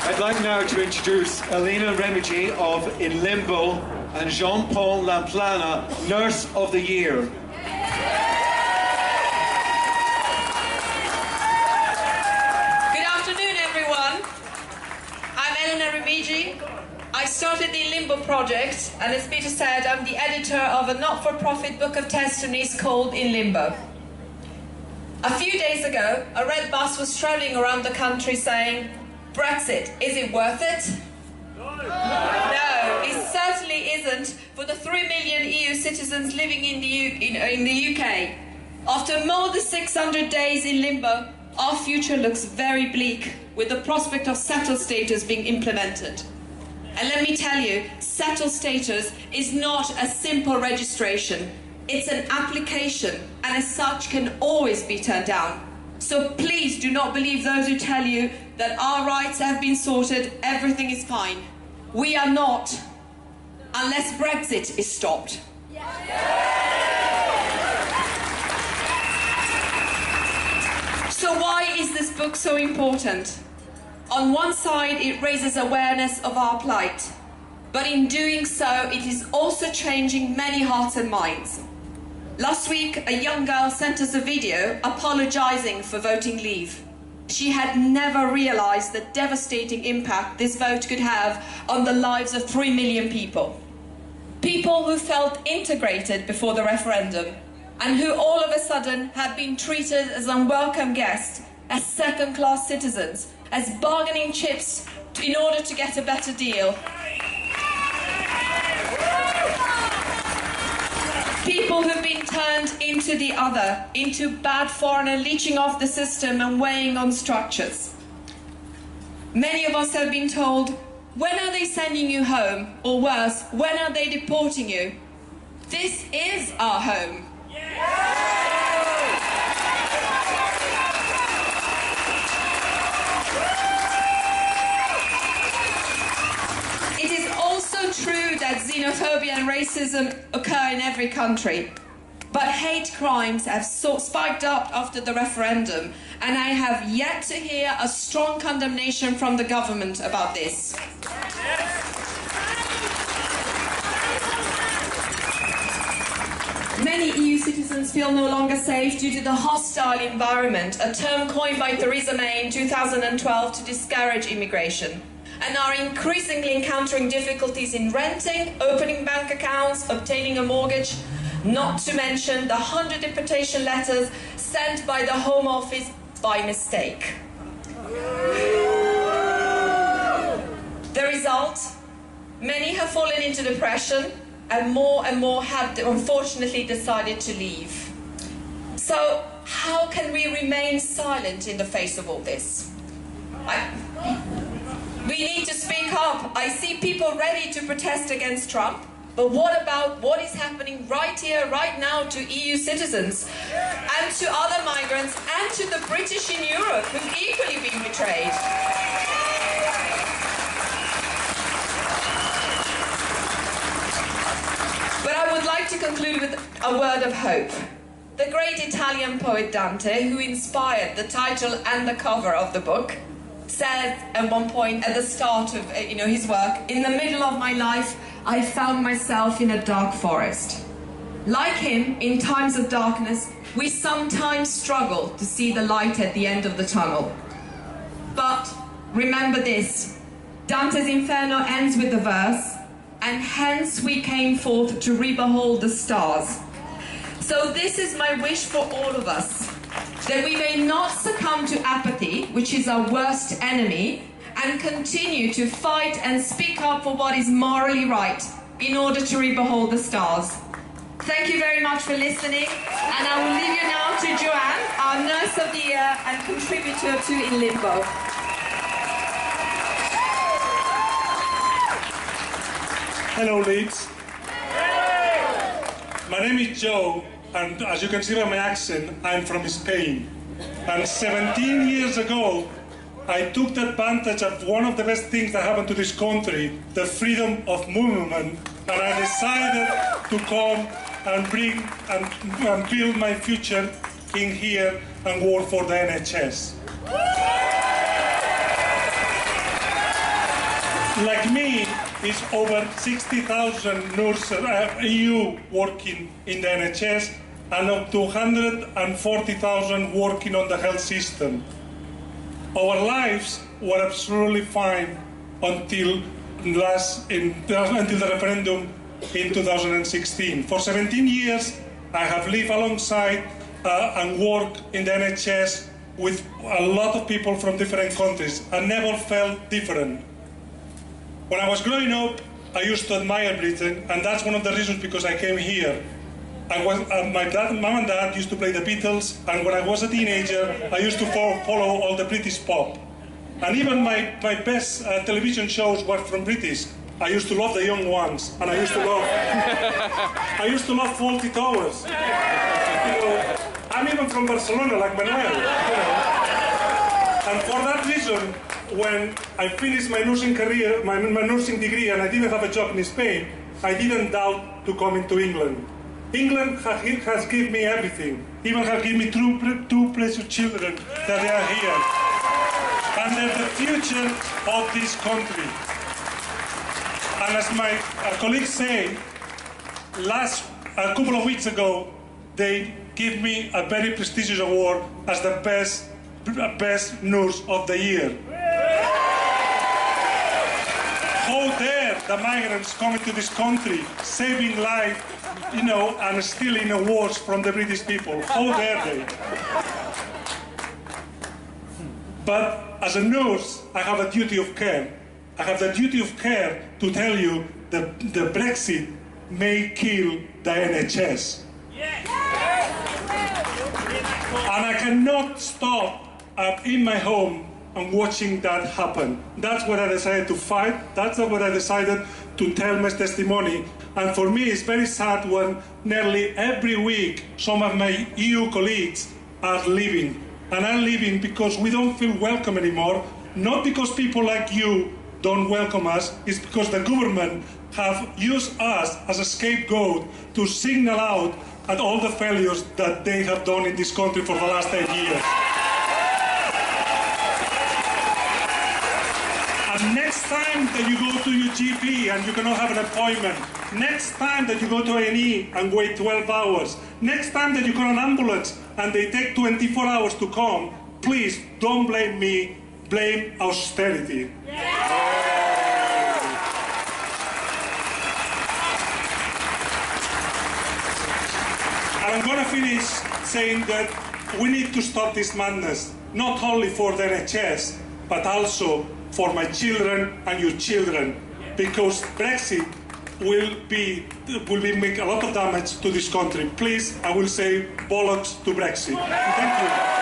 I'd like now to introduce Elena Remigi of In Limbo and Joan Pons Laplana, Nurse of the Year. Good afternoon, everyone. I'm Elena Remigi. I started the Limbo project, and as Peter said, I'm the editor of a not-for-profit book of testimonies called In Limbo. A few days ago, a red bus was strolling around the country saying, "Brexit, is it worth it?" No, it certainly isn't for the 3 million EU citizens living in the UK. After more than 600 days in limbo, our future looks very bleak, with the prospect of settled status being implemented. And let me tell you, settled status is not a simple registration. It's an application, and as such can always be turned down. So please do not believe those who tell you that our rights have been sorted, everything is fine. We are not, unless Brexit is stopped. So why is this book so important? On one side, it raises awareness of our plight, but in doing so, it is also changing many hearts and minds. Last week, a young girl sent us a video apologizing for voting Leave. She had never realized the devastating impact this vote could have on the lives of 3 million people. People who felt integrated before the referendum and who all of a sudden had been treated as unwelcome guests, as second-class citizens, as bargaining chips in order to get a better deal. People who've been turned into the other, into bad foreigner, leeching off the system and weighing on structures. Many of us have been told, when are they sending you home? Or worse, when are they deporting you? This is our home. It is also true that xenophobia and racism occur in every country. But hate crimes have spiked up after the referendum, and I have yet to hear a strong condemnation from the government about this. Many EU citizens feel no longer safe due to the hostile environment, a term coined by Theresa May in 2012 to discourage immigration, and are increasingly encountering difficulties in renting, opening bank accounts, obtaining a mortgage, not to mention the 100 deportation letters sent by the Home Office by mistake. The result? Many have fallen into depression, and more have unfortunately decided to leave. So how can we remain silent in the face of all this? We need to speak up. I see people ready to protest against Trump, but what about what is happening right here, right now to EU citizens and to other migrants and to the British in Europe who've equally been betrayed? But I would like to conclude with a word of hope. The great Italian poet Dante, who inspired the title and the cover of the book, said at one point at the start of his work, "In the middle of my life, I found myself in a dark forest." Like him, in times of darkness, we sometimes struggle to see the light at the end of the tunnel. But remember this, Dante's Inferno ends with the verse, "And hence we came forth to re-behold the stars." So this is my wish for all of us, that we may not succumb to apathy, which is our worst enemy, and continue to fight and speak up for what is morally right in order to re-behold the stars. Thank you very much for listening, and I will leave you now to Joanne, our Nurse of the Year and contributor to In Limbo. Hello, Leeds. My name is Joe, and as you can see by my accent, I'm from Spain. And 17 years ago, I took advantage of one of the best things that happened to this country, the freedom of movement, and I decided to come and bring and build my future in here and work for the NHS. like me, is over 60,000 nurses EU working in the NHS and up to 140,000 working on the health system. Our lives were absolutely fine until the referendum in 2016. For 17 years, I have lived alongside and worked in the NHS with a lot of people from different countries. I never felt different. When I was growing up, I used to admire Britain, and that's one of the reasons because I came here. My mom and dad used to play the Beatles, and when I was a teenager, I used to follow all the British pop. And even my best television shows were from British. I used to love The Young Ones, and I used to love Faulty Towers. I'm even from Barcelona, like Manuel. And for that reason, when I finished my nursing career, my nursing degree, and I didn't have a job in Spain, I didn't doubt to come into England. England has given me everything. Even has given me two precious children that they are here. And they're the future of this country. And as my colleagues say, a couple of weeks ago, they gave me a very prestigious award as the best nurse of the year. How dare the migrants coming to this country, saving life, and stealing awards from the British people? How dare they? But as a nurse, I have a duty of care. I have the duty of care to tell you that the Brexit may kill the NHS. And I cannot stop in my home and watching that happen. That's what I decided to fight. That's what I decided to tell my testimony. And for me, it's very sad when nearly every week some of my EU colleagues are leaving. And are leaving because we don't feel welcome anymore. Not because people like you don't welcome us, it's because the government have used us as a scapegoat to signal out at all the failures that they have done in this country for the last 8 years. And next time that you go to your GP and you cannot have an appointment, next time that you go to A&E and wait 12 hours, next time that you call an ambulance and they take 24 hours to come, please don't blame me, blame austerity. And I'm going to finish saying that we need to stop this madness, not only for the NHS, but also for my children and your children, because Brexit will make a lot of damage to this country. Please, I will say bollocks to Brexit. Thank you.